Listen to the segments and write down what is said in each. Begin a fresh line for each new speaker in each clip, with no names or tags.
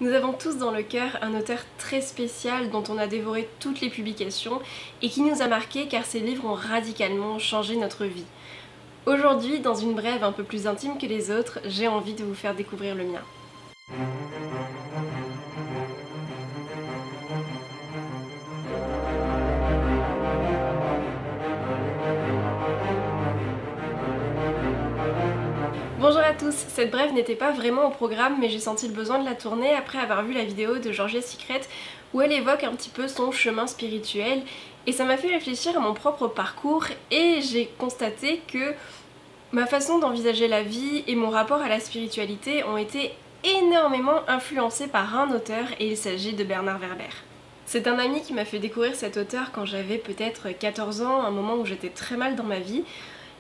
Nous avons tous dans le cœur un auteur très spécial dont on a dévoré toutes les publications et qui nous a marqué car ses livres ont radicalement changé notre vie. Aujourd'hui, dans une brève un peu plus intime que les autres, j'ai envie de vous faire découvrir le mien. Bonjour à tous, cette brève n'était pas vraiment au programme mais j'ai senti le besoin de la tourner après avoir vu la vidéo de Georgia Secret où elle évoque un petit peu son chemin spirituel et ça m'a fait réfléchir à mon propre parcours et j'ai constaté que ma façon d'envisager la vie et mon rapport à la spiritualité ont été énormément influencés par un auteur et il s'agit de Bernard Werber. C'est un ami qui m'a fait découvrir cet auteur quand j'avais peut-être 14 ans, un moment où j'étais très mal dans ma vie.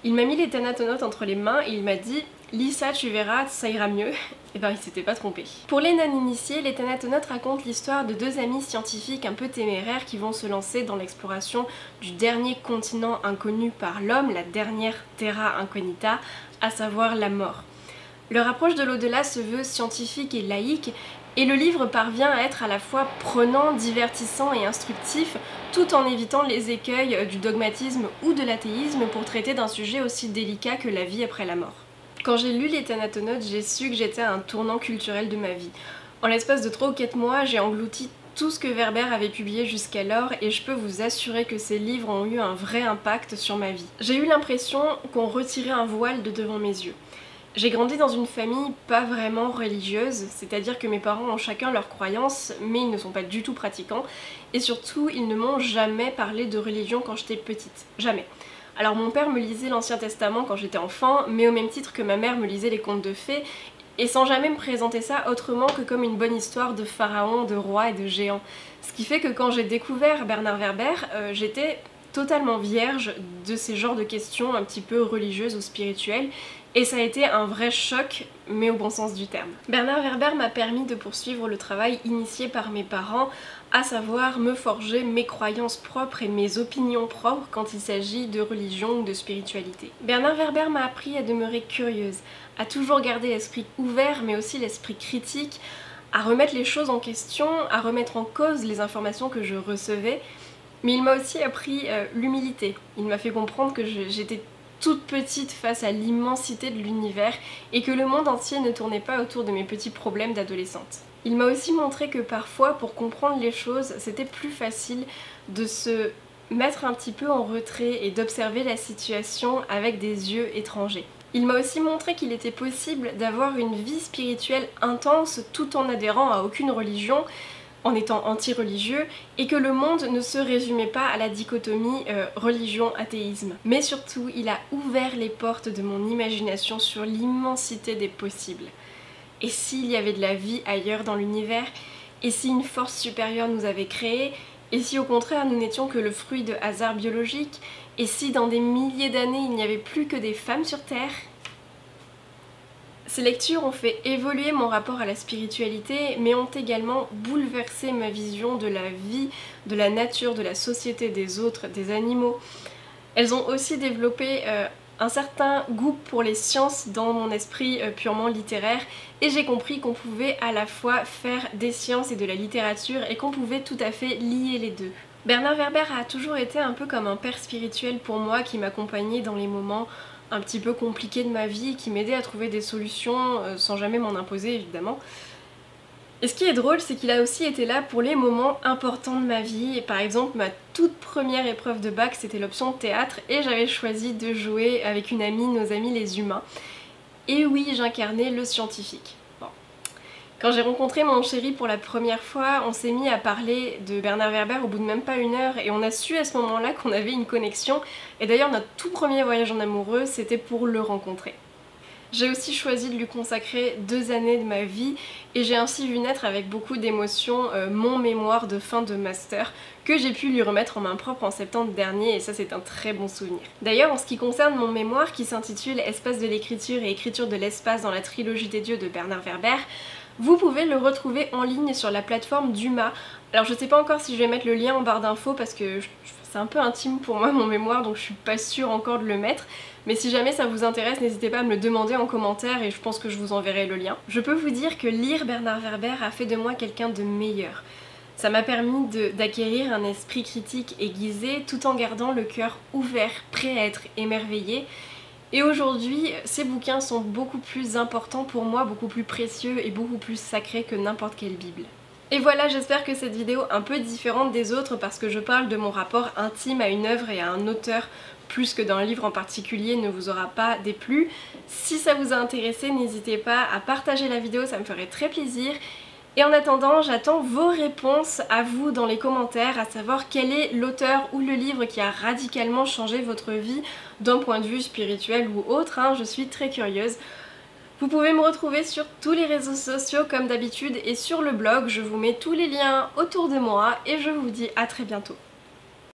Il m'a mis les Thanatonautes entre les mains et il m'a dit « Lis ça, tu verras, ça ira mieux ». Et ben il s'était pas trompé. Pour les non-initiés, les Thanatonautes racontent l'histoire de deux amis scientifiques un peu téméraires qui vont se lancer dans l'exploration du dernier continent inconnu par l'homme, la dernière terra incognita, à savoir la mort. Leur approche de l'au-delà se veut scientifique et laïque, et le livre parvient à être à la fois prenant, divertissant et instructif, tout en évitant les écueils du dogmatisme ou de l'athéisme pour traiter d'un sujet aussi délicat que la vie après la mort. Quand j'ai lu les Thanatonautes, j'ai su que j'étais à un tournant culturel de ma vie. En l'espace de 3 ou 4 mois, j'ai englouti tout ce que Werber avait publié jusqu'alors et je peux vous assurer que ces livres ont eu un vrai impact sur ma vie. J'ai eu l'impression qu'on retirait un voile de devant mes yeux. J'ai grandi dans une famille pas vraiment religieuse, c'est-à-dire que mes parents ont chacun leurs croyances, mais ils ne sont pas du tout pratiquants, et surtout ils ne m'ont jamais parlé de religion quand j'étais petite, jamais. Alors mon père me lisait l'Ancien Testament quand j'étais enfant, mais au même titre que ma mère me lisait les contes de fées, et sans jamais me présenter ça autrement que comme une bonne histoire de pharaons, de rois et de géants. Ce qui fait que quand j'ai découvert Bernard Werber, j'étais totalement vierge de ces genres de questions un petit peu religieuses ou spirituelles, et ça a été un vrai choc, mais au bon sens du terme. Bernard Werber m'a permis de poursuivre le travail initié par mes parents, à savoir me forger mes croyances propres et mes opinions propres quand il s'agit de religion ou de spiritualité. Bernard Werber m'a appris à demeurer curieuse, à toujours garder l'esprit ouvert mais aussi l'esprit critique, à remettre les choses en question, à remettre en cause les informations que je recevais, mais il m'a aussi appris l'humilité. Il m'a fait comprendre que j'étais toute petite face à l'immensité de l'univers et que le monde entier ne tournait pas autour de mes petits problèmes d'adolescente. Il m'a aussi montré que parfois, pour comprendre les choses, c'était plus facile de se mettre un petit peu en retrait et d'observer la situation avec des yeux étrangers. Il m'a aussi montré qu'il était possible d'avoir une vie spirituelle intense tout en adhérant à aucune religion, en étant anti-religieux, et que le monde ne se résumait pas à la dichotomie religion-athéisme. Mais surtout, il a ouvert les portes de mon imagination sur l'immensité des possibles. Et s'il y avait de la vie ailleurs dans l'univers? Et si une force supérieure nous avait créés? Et si au contraire nous n'étions que le fruit de hasards biologiques? Et si dans des milliers d'années il n'y avait plus que des femmes sur Terre? Ces lectures ont fait évoluer mon rapport à la spiritualité, mais ont également bouleversé ma vision de la vie, de la nature, de la société, des autres, des animaux. Elles ont aussi développé un certain goût pour les sciences dans mon esprit purement littéraire, et j'ai compris qu'on pouvait à la fois faire des sciences et de la littérature, et qu'on pouvait tout à fait lier les deux. Bernard Werber a toujours été un peu comme un père spirituel pour moi qui m'accompagnait dans les moments un petit peu compliqué de ma vie, qui m'aidait à trouver des solutions sans jamais m'en imposer évidemment. Et ce qui est drôle, c'est qu'il a aussi été là pour les moments importants de ma vie. Et par exemple, ma toute première épreuve de bac, c'était l'option théâtre, et j'avais choisi de jouer avec une amie, nos amis les humains. Et oui, j'incarnais le scientifique. Bon. Quand j'ai rencontré mon chéri pour la première fois, on s'est mis à parler de Bernard Werber au bout de même pas 1 heure et on a su à ce moment-là qu'on avait une connexion. Et d'ailleurs, notre tout premier voyage en amoureux, c'était pour le rencontrer. J'ai aussi choisi de lui consacrer 2 années de ma vie et j'ai ainsi vu naître avec beaucoup d'émotion mon mémoire de fin de master que j'ai pu lui remettre en main propre en septembre dernier, et ça c'est un très bon souvenir. D'ailleurs, en ce qui concerne mon mémoire qui s'intitule Espace de l'écriture et écriture de l'espace dans la trilogie des dieux de Bernard Werber, Vous pouvez le retrouver en ligne sur la plateforme Dumas. Alors je sais pas encore si je vais mettre le lien en barre d'infos parce que c'est un peu intime pour moi mon mémoire, donc je suis pas sûre encore de le mettre. Mais si jamais ça vous intéresse, n'hésitez pas à me le demander en commentaire et je pense que je vous enverrai le lien. Je peux vous dire que lire Bernard Werber a fait de moi quelqu'un de meilleur. Ça m'a permis d'acquérir un esprit critique aiguisé tout en gardant le cœur ouvert, prêt à être émerveillé. Et aujourd'hui, ces bouquins sont beaucoup plus importants pour moi, beaucoup plus précieux et beaucoup plus sacrés que n'importe quelle Bible. Et voilà, j'espère que cette vidéo un peu différente des autres parce que je parle de mon rapport intime à une œuvre et à un auteur plus que d'un livre en particulier ne vous aura pas déplu. Si ça vous a intéressé, n'hésitez pas à partager la vidéo, ça me ferait très plaisir. Et en attendant, j'attends vos réponses à vous dans les commentaires, à savoir quel est l'auteur ou le livre qui a radicalement changé votre vie d'un point de vue spirituel ou autre, hein, je suis très curieuse. Vous pouvez me retrouver sur tous les réseaux sociaux comme d'habitude et sur le blog, je vous mets tous les liens autour de moi et je vous dis à très bientôt.